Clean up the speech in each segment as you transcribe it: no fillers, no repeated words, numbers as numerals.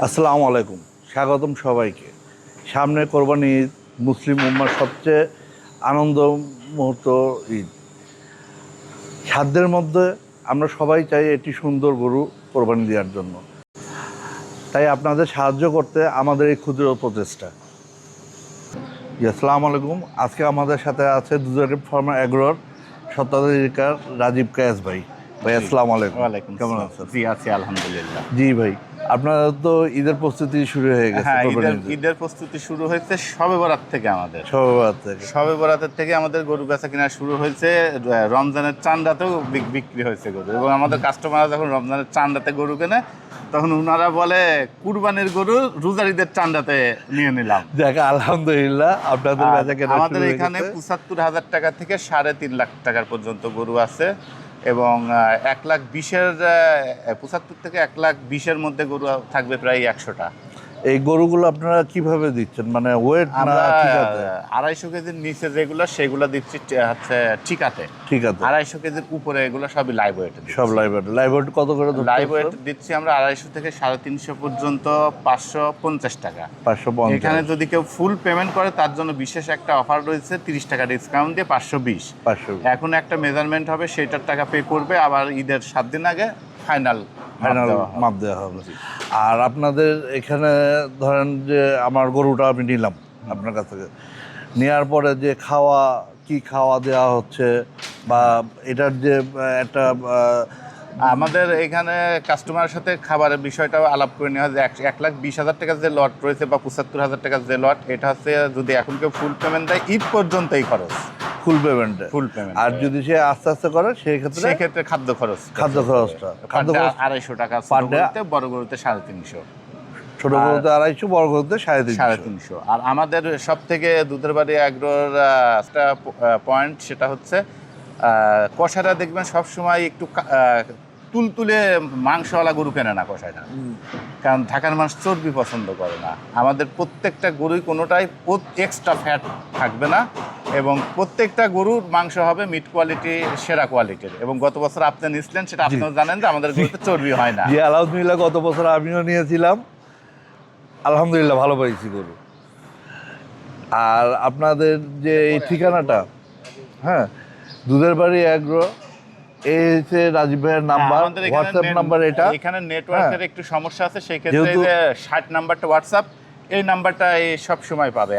আসসালামু আলাইকুম, স্বাগতম সবাইকে। সামনে কোরবানি ঈদ, মুসলিম উম্মার সবচেয়ে আনন্দ মুহূর্ত ঈদ। সাধ্যের মধ্যে আমরা সবাই চাই একটি সুন্দর গরু কোরবানি দেওয়ার জন্য, তাই আপনাদের সাহায্য করতে আমাদের এই ক্ষুদ্র প্রচেষ্টা। আসসালামু আলাইকুম। আজকে আমাদের সাথে আছে দুধের ফার্মার এগ্রোর স্বত্বাধিকার রাজীব কায়েস ভাই। ভাই আসসালামু আলাইকুম। ওয়ালাইকুম কেমন আসসালাম। আছেন? জি আছি আলহামদুলিল্লাহ। জি ভাই, আপনাদের তো ঈদের প্রস্তুতি শুরু হয়ে গেছে। হ্যাঁ, কোরবানির ঈদের প্রস্তুতি শুরু হয়েছে শবে বরাত থেকে। আমাদের সবার থেকে শবে বরাতের থেকে আমাদের গরু বেচা কিনা শুরু হয়েছে। রমজানের চাঁদাতেও বিক্রি হয়েছে গরু, এবং আমাদের কাস্টমাররা যখন রমজানের চাঁদাতে গরু কেনে তখন ওনারা বলে কুরবানির গরু রোজার ঈদের চাঁদাতে নিয়ে নিলাম। দেখ, আলহামদুলিল্লাহ আপনাদের বেচা কেনা আমাদের এখানে ৭৫,০০০ টাকা থেকে ৩.৫ লাখ টাকার পর্যন্ত গরু আছে, এবং ১,২০,০০০ ৭৫ থেকে ১,২০,০০০ মধ্যে গরু থাকবে প্রায় ১০০টা। এই গরুগুলো আপনারা কিভাবে দিচ্ছেন, মানে ওয়েট না আমরা ঠিক আছে? ২৫০ কেজির নিচে যেগুলো সেগুলো দিচ্ছি হচ্ছে ঠিক আছে। ২৫০ কেজির উপরে এগুলো সবই লাইভ ওয়েট। সব লাইভ ওয়েট। লাইভ ওয়েট কত করে? লাইভ ওয়েট দিচ্ছি আমরা ২৫০ থেকে ৩৫০ পর্যন্ত ৫৫০ টাকা। ৫৫০। এখানে যদি কেউ ফুল পেমেন্ট করে তার জন্য বিশেষ একটা অফার রয়েছে, ৩০ টাকা ডিসকাউন্ট দিয়ে ৫২০। এখন একটা মেজারমেন্ট হবে, সেটার টাকা পে করবে, আবার ঈদের 7 দিন আগে ফাইনাল মাপ দেওয়া হবে। আর আপনাদের এখানে ধরেন যে আমার গরুটা আমি নিলাম আপনার কাছ থেকে, নেওয়ার পরে যে কি খাওয়া দেওয়া হচ্ছে, বা এটার যে একটা আমাদের এখানে কাস্টমারের সাথে খাবারের বিষয়টাও আলাপ করে নেওয়া হয়। ১,২০,০০০ টাকার যে লট রয়েছে বা ৭৫,০০০ টাকার যে লট, এটা হচ্ছে যদি এখন কেউ ফুল পেমেন্ট দেয় ঈদ পর্যন্ত এই খরচ ফুল পেমেন্ট। আর যদি সে আস্তে আস্তে করে সেক্ষেত্রে খাদ্য খরচটা ২৫০ টাকা, বড় গরুতে ৩৫০। ছোট গরুতে ২৫০, বড় গরুতে ৩৫০। আর আমাদের সব থেকে দুধের বাড়ি এগ্রোর একটা পয়েন্ট, সেটা হচ্ছে কষাটা দেখবেন সবসময় একটু তুলতুলে মাংসওয়ালা গরু কেনে না কষাইটা, কারণ ঢাকার মানুষ চর্বি পছন্দ করে না। আমাদের প্রত্যেকটা গরুই কোনোটাই এক্সট্রা ফ্যাট থাকবে না, এবং প্রত্যেকটা গরুর মাংস হবে মিট কোয়ালিটি, সেরা কোয়ালিটির। এবং গত বছর আপনি নিয়েছিলেন, সেটা আপনিও জানেন যে আমাদের গরুতে চর্বি হয় না। জি আলহামদুলিল্লাহ, গত বছর আমিও নিয়েছিলাম, আলহামদুলিল্লাহ ভালো পাইছি গরু। আর আপনাদের যে এই ঠিকানাটা, হ্যাঁ, দুধের বাড়ি এগ্রো, এই হচ্ছে রাজীব ভাইয়ের নাম্বার, হোয়াটসঅ্যাপ নাম্বার। এখানে নেটওয়ার্কের একটু সমস্যা আছে, সেই ক্ষেত্রে ৬০ নাম্বারটা হোয়াটসঅ্যাপ, এই নাম্বারটা সব সময় পাবে।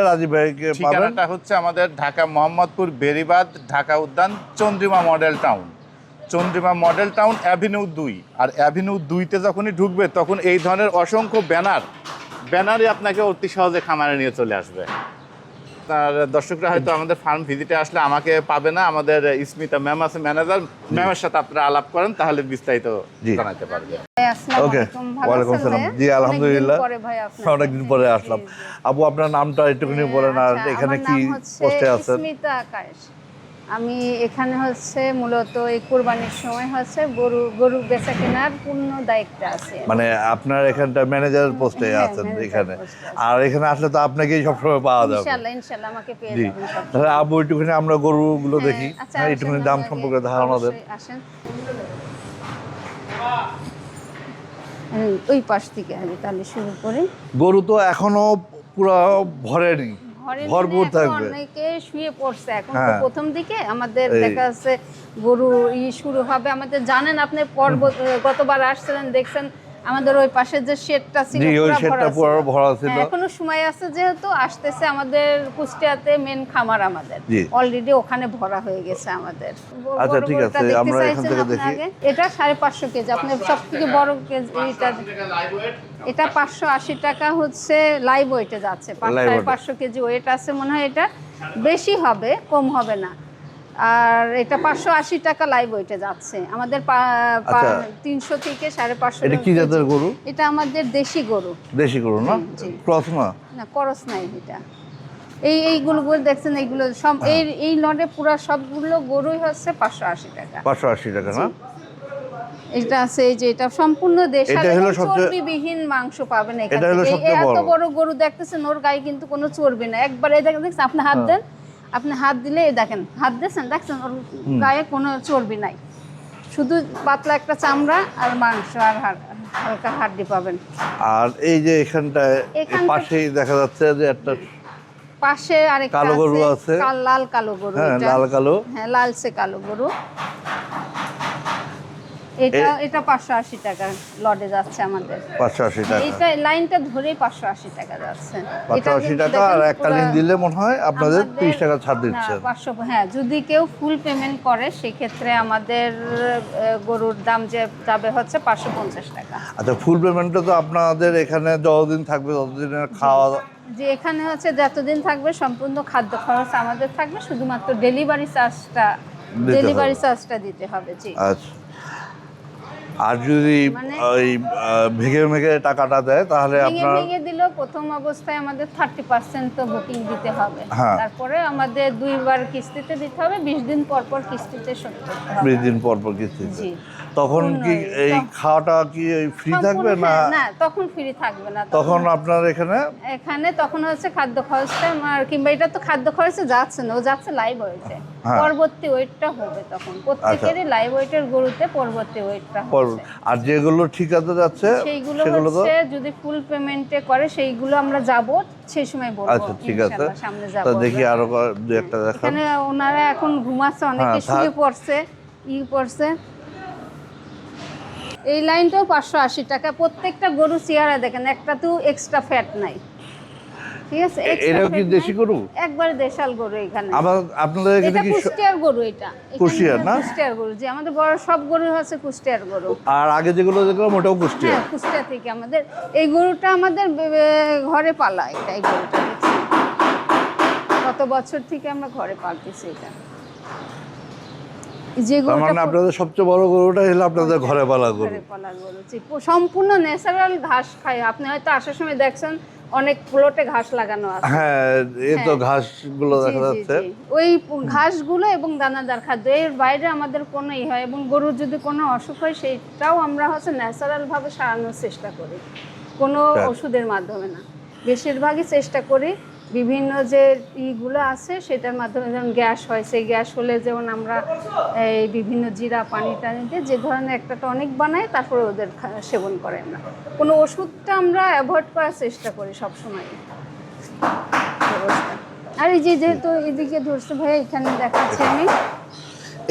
রাজীব ভাইকে পাবেন। ঠিকানাটা হচ্ছে আমাদের ঢাকা মোহাম্মদপুর বেরিবাদ, ঢাকা উদ্যান, Chandrima model town. Chandrima model town avenue ২। আর অ্যাভিনিউ ২তে যখনই ঢুকবে তখন এই ধরনের অসংখ্য ব্যানারই আপনাকে অতি সহজে খামারে নিয়ে চলে আসবে। তার দর্শকরা হয়তো আমাদের ফার্ম ভিজিটে আসলে আমাকে পাবে না, আমাদের স্মিতা ম্যাম আছে ম্যানেজার, ম্যামের সাথে আপনারা আলাপ করেন, তাহলে বিস্তারিত জানাতে পারবে। ওকে, ওয়ালাইকুম আসসালাম। জি আলহামদুলিল্লাহ, অনেকদিন পরে আসলাম। আপু, আপনার নামটা একটুখানি বলেন, আর এখানে কি পোস্টে আছেন? স্মিতা আকাশ। আমি এখানে হচ্ছে মূলত এই কুরবানির সময় হচ্ছে গরু বেচা কেনার পূর্ণ দায়িত্ব আছে। মানে আপনার এখানটা ম্যানেজার পোস্টে আছেন এখানে, আর এখানে আসলে তো আপনাকেই সবসময় পাওয়া যাবে। ইনশাআল্লাহ আমাকে পেয়ে যাবেন। তাহলে আপু একটুখানি আমরা গরুগুলো দেখি, একটুখানি দাম সম্পর্কে ধারণা দেন। আসেন ওই পাশ থেকে আমি তাহলে শুরু করি। গরু তো এখনো পুরো ভরেনি, ভরপুর থাকবে। অনেকে শুয়ে পড়ছে এখন তো প্রথম দিকে আমাদের দেখা যাচ্ছে গরু শুরু হবে। আমাদের জানেন আপনি গতবার আসছিলেন, দেখছেন আমাদের ওই পাশে যে শেডটা ছিল পুরো ভরা ছিল। এখনো সময় আছে, যেহেতু আসতেছে আমাদের কুষ্টিয়াতে মেন খামার, আমাদের অলরেডি ওখানে ভরা হয়ে গেছে আমাদের। আচ্ছা ঠিক আছে, আমরা এখান থেকে দেখি। এটা ৫৫০ কেজি, আপনার সবথেকে বড় কেজি এটা ৫৮০ টাকা হচ্ছে লাইভ ওয়েটে যাচ্ছে। ৫৫০ কেজি ওয়েট আছে মনে হয়, এটা বেশি হবে, কম হবে না। আর এটা ৫৮০ টাকা লাইভ ওয়েটে যাচ্ছে আমাদের ৩০০ থেকে ৫৫০। এটা কি জাতের গরু? এটা আমাদের দেশি গরু। দেশি গরু না? ক্রস না? না, ক্রস নাই। এটা এইগুলো দেখছেন, এইগুলো সব এই লটে পুরো সবগুলো গরুই হচ্ছে ৫৮০ টাকা। ৫৮০ টাকা না? এটা আছে, এই যে এটা সম্পূর্ণ দেশাল চর্বিবিহীন মাংস পাবেন এখানে। এত বড় গরু দেখতেছেন, ওর গায়ে কিন্তু কোনো চর্বি না। একবার এই দেখছেন, আপনি হাত দেন, আপনি হাত দিলে দেখেন, হাত দিয়েছেন, দেখছেন ওর গায়ে কোনো চর্বি নাই, শুধু পাতলা একটা চামড়া আর মাংস আর হালকা হাড্ডি পাবেন। আর এই যে এখানটায় এখানটা- পাশেই দেখা যাচ্ছে যে একটা পাশে আরেকটা কালো গরু আছে। লাল কালো গরু। হ্যাঁ, এটা। লাল কালো। হ্যাঁ, লালচে কালো গরু। এটা 580 টাকা লটে যাচ্ছে আমাদের। 580 টাকা। এইটা লাইনটা ধরেই 580 টাকা যাচ্ছে। 580 টাকা আর এককালীন দিলে মনে হয় আপনাদের 30 টাকা ছাড় দিচ্ছেন। 500, হ্যাঁ, যদি কেউ ফুল পেমেন্ট করে সেক্ষেত্রে আমাদের গরুর দাম যাবে হচ্ছে 550 টাকা। আচ্ছা, ফুল পেমেন্টটা তো আপনাদের এখানে যতদিন থাকবে ততদিনের খাওয়া যে এখানে হচ্ছে যতদিন থাকবে সম্পূর্ণ খাদ্য খরচ আমাদের থাকবে, শুধুমাত্র ডেলিভারি চার্জটা দিতে হবে। জি। আচ্ছা, আর যদি মানে- ওই ভেঙে ভেঙে টাকাটা দেয় তাহলে আপনার ভেঙে দিলেও প্রথম অবস্থায় আমাদের 30% তো বুকিং দিতে হবে। হ্যাঁ। তারপরে আমাদের 2বার কিস্তিতে দিতে হবে, 20 দিন পর পর কিস্তিতে শোধ করতে হবে। 20 দিন পর পর কিস্তিতে। জি। তখন কি এই খাওয়াটা কি ফ্রি থাকবে না? না, তখন ফ্রি থাকবে না। তখন আপনার এখানে তখন হচ্ছে খাদ্য খরচটা কিংবা এটা তো খাদ্য খরচে যাচ্ছে না, ও যাচ্ছে লাইভ ওয়েটে। হ্যাঁ। পরবর্তী ওয়েটটা হবে তখন প্রত্যেকেরই লাইভ ওয়েটের গরুতে পরবর্তী ওয়েটটা হবে। আর যেগুলো ঠিকাতে যাচ্ছে সেইগুলো সেগুলো তো হচ্ছে যদি ফুল পেমেন্টে করে সেইগুলো আমরা যাব সেই সময় বলবো। আচ্ছা, ঠিক আছে। ইনশাআল্লাহ সামনে যাব। তা দেখি আরো দু একটা দেখান। এখানে ওনারা এখন ঘুমাচ্ছে, অনেকে হ্যাঁ, শুয়ে পড়ছে, পড়ছে। এই লাইনটাও 580 টাকা। প্রত্যেকটা গরু চেহারা দেখেন, একটাতেও এক্সট্রা ফ্যাট নাই। ঠিক আছে? এটাও কি দেশি গরু? একবার দেশাল গরু এখানে। আপনাদের এখানে এটা কি কুষ্টিয়ার গরু। এটা কুষ্টিয়ার না? কুষ্টিয়ার গরু। জি, আমাদের বড় সব গরু হচ্ছে কুষ্টিয়ার গরু। আর আগে যেগুলো দেখলাম ওটাও কুষ্টিয়া? হ্যাঁ, কুষ্টিয়া থেকে আমাদের এই গরুটা আমাদের ঘরে পালা। এই গরুটা দেখছি কত বছর থেকে আমরা ঘরে পালতেছি। এটা যে তার মানে আপনাদের সবচেয়ে বড় গরুটা হলো আপনাদের ঘরে পালা গরু। ঘরে পালা গরু। জি, সম্পূর্ণ ন্যাচারাল ঘাস খায়। আপনি হয়তো আসার সময় দেখছেন অনেক প্লটে ঘাস লাগানো আছে। হ্যাঁ, এই তো ঘাসগুলো দেখা যাচ্ছে। ওই ঘাসগুলো এবং দানাদার খাদ্য, এর বাইরে আমাদের কোনো হয়। এবং গরুর যদি কোনো অসুখ হয় সেটাও আমরা হচ্ছে ন্যাচারাল ভাবে সারানোর চেষ্টা করি, কোনো ওষুধের মাধ্যমে না। বেশিরভাগই চেষ্টা করি বিভিন্ন যে ইগুলো আছে সেটার মাধ্যমে। যেমন গ্যাস হয়, সেই গ্যাস হলে যেমন আমরা এই বিভিন্ন জিরা পানি টানি দিয়ে যে ধরনের একটা টনিক বানাই, তারপরে ওদের সেবন করে। আমরা কোনো ওষুধটা আমরা অ্যাভয়েড করার চেষ্টা করি সবসময়। আর এই যেহেতু এদিকে ধরছে ভাইয়া, এখানে দেখাচ্ছি আমি।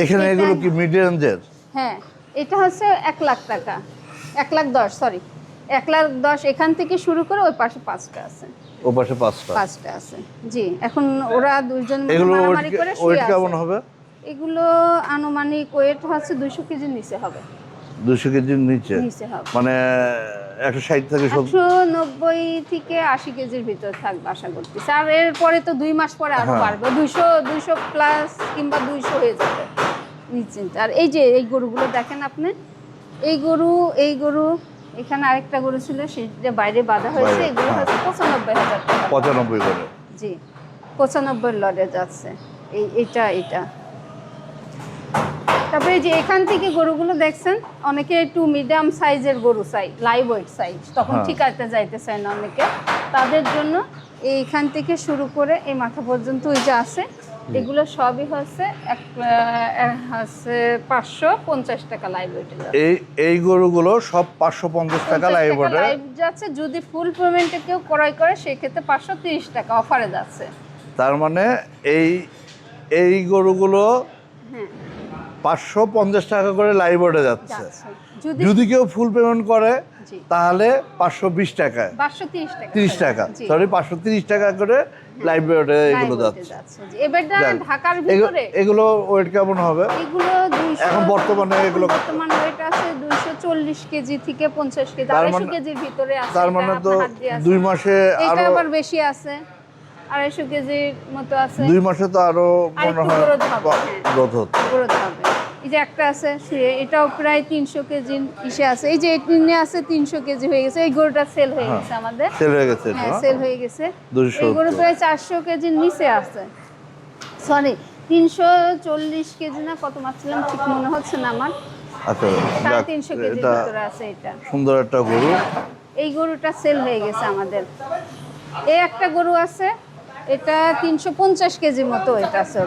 এখানে এগুলো কি মিড রেঞ্জের? হ্যাঁ, এটা হচ্ছে 1 লাখ টাকা, 1,10,000, সরি 1,10,000। এখান থেকে শুরু করে ওই পাশে 5টা আছে। ও পাশে 5টা আছে। জি, এখন ওরা দুইজন এগুলো মারামারি করে শুয়ে ওয়েট আছে। কেমন হবে? এগুলো আনুমানিক ওয়েট হচ্ছে 200 কেজির নিচে হবে। 200 কেজির নিচে হবে, মানে 160 থেকে 190 থেকে 80 কেজির ভিতর থাকবে আশা করতেছি। আর এরপরে তো 2 মাস পরে আরো বাড়বে, 200 প্লাস কিংবা 200 হয়ে যাবে নিশ্চিন্তে। আর এই যে এই গরুগুলো দেখেন আপনি, এই গরু এখানে আরেকটা গরু ছিল সেটা বাইরে বাঁধা হয়েছে। এগুলো হচ্ছে 95,000 টাকা। 95 করে? জি, 95 লটে যাচ্ছে। এটা তারপরে যে এখান থেকে গরুগুলো দেখছেন, অনেকে একটু মিডিয়াম সাইজের গরু চাই, লাইভ ওয়েট সাইজ, তখন ঠিকাতে যাইতে চায় না অনেকে। তাদের জন্য এইখান থেকে শুরু করে এই মাথা পর্যন্ত ওই যে আছে, এগুলো সবই হচ্ছে 550 টাকা লাইভ ওয়েটে যাচ্ছে। এই গরুগুলো সব 550 টাকা লাইভ ওয়েটে যাচ্ছে। যদি ফুল পেমেন্টে কেউ ক্রয় করে সেক্ষেত্রে 530 টাকা অফারে যাচ্ছে। তার মানে এই গরুগুলো হ্যাঁ, 550 টাকা করে লাইভ ওয়েটে যাচ্ছে। যদি কেউ ফুল পেমেন্ট করে তাহলে 520 টাকায় 30 টাকা, সরি 530 টাকা করে লাইভ ওয়েটে এগুলো যাচ্ছে। এবার ঢাকার ভিতরে এগুলো ওয়েট কেমন হবে? এগুলো 200, এখন বর্তমানে ওয়েট আছে 240 কেজি থেকে 50 কেজি, 250 কেজির ভিতরে আছে। তার মানে তো 2 মাসে এটা আবার বেশি আছে, 250 কেজির মতো আছে। 2 মাসে তো আরো মনে হয় গ্রোথ হবে। এই যে একটা আছে শুয়ে, এটাও প্রায় 300 কেজি ইসে আছে। এই যে এটিনে আছে 300 কেজি হয়ে গেছে। এই গরুটা সেল হয়ে গেছে আমাদের। সেল হয়ে গেছে? হ্যাঁ, সেল হয়ে গেছে। এই গরু প্রায় 400 কেজির নিচে আছে, সরি 340 কেজি না কত মাপছিলাম ঠিক মনে হচ্ছে না আমার। আচ্ছা, 350 কেজির ভিতরে আছে। এটা সুন্দর একটা গরু। এই গরুটা সেল হয়ে গেছে আমাদের। এই একটা গরু আছে, এটা 350 কেজির মতো এটা আছে।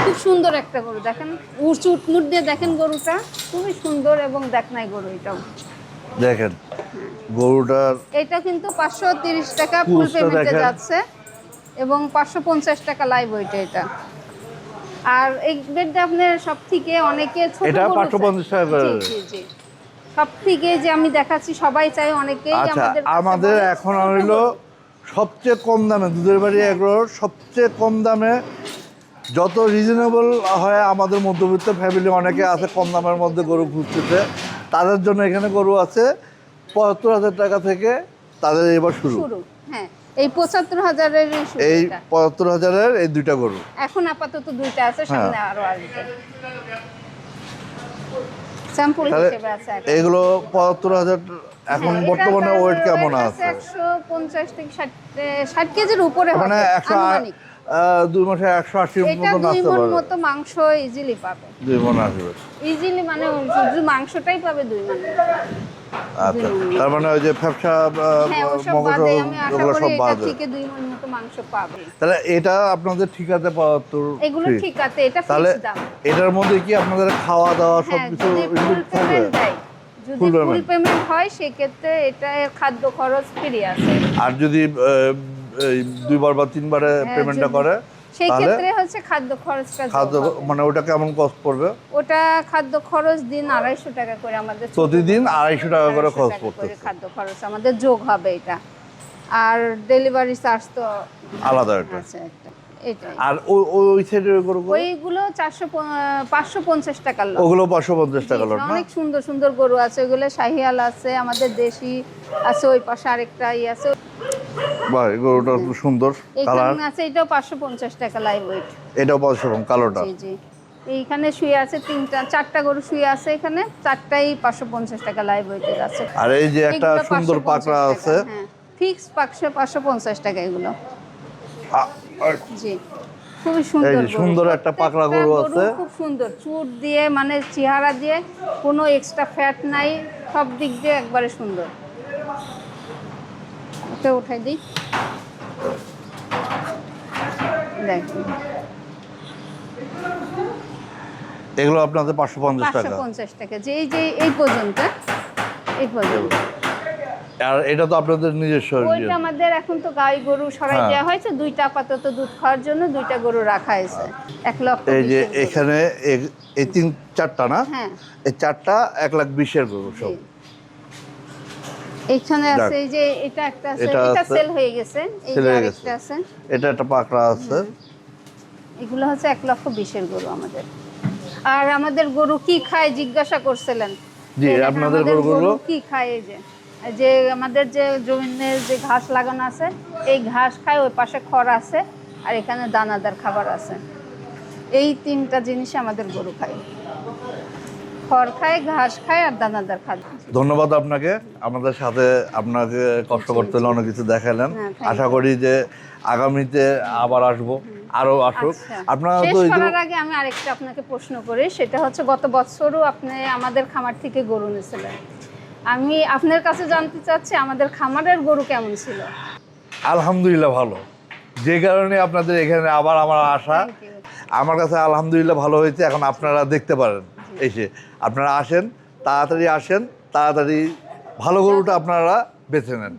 খুব সুন্দর একটা গরু, দেখেন উঁচু উটমুট দিয়ে দেখেন, গরুটা খুবই সুন্দর এবং দেখনাই গরু। এটাও দেখেন গরুটার এটা কিন্তু 530 টাকা ফুল কুচটা পেমেন্টে দেখেন। যাচ্ছে এবং 550 টাকা লাইভ ওয়েট এটা। আর এই বেডটা আপনার সব থেকে অনেকে ছোট এটা গরু 550 টাকা করে। জি জি জি সব থেকে যে আমি দেখাচ্ছি সবাই চাই, অনেকেই আচ্ছা আমাদের কাছে আমাদের বলে, এখন ছোট হইলো গরু। সবচেয়ে কম দামে দুধের বাড়ি এগুলোর সবচেয়ে কম দামে যত রিজনেবল হয় আমাদের মধ্যবিত্ত ফ্যামিলি অনেকে আছে কম দামের মধ্যে গরু খুঁজতেছে, তাদের জন্য এখানে গরু আছে ৭৫,০০০ টাকা থেকে তাদের এবার শুরু। শুরু, হ্যাঁ এই ৭৫,০০০-এর শুরু এই এটা। ৭৫,০০০-এর এই দুইটা গরু। এখন আপাতত দুইটা আছে, সামনে আরো আসবে। স্যাম্পল তাহলে হিসেবে আছে এখন। এগুলো ৭৫,০০০ এখন হ্যাঁ, বর্তমানে এটার ওয়েট কেমন weight আছে? 150 থেকে 60 কেজির উপরে হবে মানে 100 আনুমানিক। 2 মাসে 180 এটা মতো 2 আসতে মণ পারে। মতো মাংস ইজিলি পাবে। 2 মণ আসবে। ইজিলি মানে শুধু মাংসটাই পাবে 2 মণ। আচ্ছা তার মানে ওই যে ফ্যাপসা হ্যাঁ ওসব মগজ বাদে আমি আশা ওগুলো করি সব এটা বাদে। থেকে 2 মণ মতো মাংস পাবে। তাহলে এটা আপনাদের ঠিক আছে ৭৫ এগুলো free। ঠিক আছে, এটা তাহলে ফিক্স দাম। এটার মধ্যে কি আপনাদের খাওয়া দাওয়া হ্যাঁ সবকিছু যদি ফুল include থাকবে? পেমেন্ট দেয়, যদি Full ফুল payment? পেমেন্ট হয় সেক্ষেত্রে এটা খাদ্য খরচ ফ্রি আছে। আর যদি এই 2 বার বা 3 বারে হ্যাঁ, পেমেন্টটা যদি- করে সেই তাহলে ক্ষেত্রে হচ্ছে খাদ্য খরচটা যোগ খাদ্য হবে। মানে ওটা কেমন কস্ট পড়বে? ওটা খাদ্য খরচ দিন 250 টাকা করে আমাদের ছোট প্রতিদিন গরু। 250 টাকা করে 250 খরচ টাকা করে পড়তেছে। খাদ্য খরচ আমাদের যোগ হবে এটা। আর ডেলিভারি চার্জ তো আলাদা এটা। আছে একটা, এটাই। আর ওই সাইডের গরুগুলো ওইগুলো 550 টাকার লট। ওগুলো 550 টাকা লট না? অনেক সুন্দর সুন্দর গরু আছে, ওগুলো শাহিয়াল আছে, আমাদের দেশি আছে, ওই পাশে আরেকটা আছে। বাহ এই গরুটা খুব সুন্দর কালার। এখানে আছে এটাও 550 টাকা লাইভ ওয়েট। এটাও 500 কালোটা। জি জি এইখানে শুয়ে আছে 4টা গরু শুয়ে আছে এখানে, 4টাই 550 টাকা লাইভ ওয়েটের আছে। আর এই যে একটা এগুলো সুন্দর 550 পাকড়া টাকা, আছে হ্যাঁ ফিক্স 550 টাকা এগুলো। জি খুবই সুন্দর এই যে গরু। সুন্দর একটা পাকড়া গরু প্রত্যেকটা আছে। খুব সুন্দর, চুট দিয়ে মানে চেহারা দিয়ে কোনো এক্সট্রা ফ্যাট নাই, সব দিক দিয়ে একবারে সুন্দর। ওটা উঠাই দিই, দেখুন এগুলো আপনাদের 550 টাকা। 550 টাকা, যে এই পর্যন্ত, এই পর্যন্ত। আর এটা তো আপনাদের নিজস্ব ওইটা আমাদের এখন তো গাই গরু সরাই হ্যাঁ। দেওয়া হয়েছে, 2টা আপাতত দুধ খাওয়ার জন্য 2টা গরু রাখা হয়েছে। 1,20,000 এই যে গরু। এখানে এই 3-4টা না, হ্যাঁ এই 4টা 1,20,000 গরু সব। জি। এইখানে যাক। আছে এই যে এটা একটা আছে, এটা এটা আছে। সেল হয়ে গেছে, এই Sell যে হয়ে আরেকটা গেছে। আছে। এটা একটা পাকড়া আছে। এগুলো হচ্ছে 1,20,000 গরু আমাদের। আর আমাদের গরু কি খায় জিজ্ঞাসা করছিলেন। জি, এই দেখেন আপনাদের আমাদের গরুগুলো? গরু কি খায়, এই যে আমাদের যে জমিনের যে ঘাস লাগানো আছে, এই ঘাস খায়, ওই পাশে খড় আছে, আর এখানে দানাদার খাবার আছে। এই 3টা জিনিস আমাদের গরু খায়, খড় খায়, ঘাস খায়, আর দানাদার খাদ্য। ধন্যবাদ আপনাকে, আমাদের সাথে আপনাকে কষ্ট করতে হলে অনেক কিছু দেখালেন। হ্যাঁ, thank আশা you. করি যে আগামীতে আবার আসবো, আরো আসুক। আচ্ছা, আপনারা শেষ তো এই যে- করার আগে আমি আরেকটা আপনাকে প্রশ্ন করি, সেটা হচ্ছে গত বছরও আপনি আমাদের খামার থেকে গরু নিয়েছিলেন। আমি আপনার কাছে জানতে চাচ্ছি আমাদের খামারের গরু কেমন ছিল। আলহামদুলিল্লাহ ভালো, যে কারণে আপনাদের এখানে আবার আমার আশা। Thank you. আমার কাছে আলহামদুলিল্লাহ ভালো হয়েছে। এখন আপনারা দেখতে পারেন এসে, আপনারা আসেন, তাড়াতাড়ি আসেন, তাড়াতাড়ি ভালো গরুটা আপনারা বেছে নেন।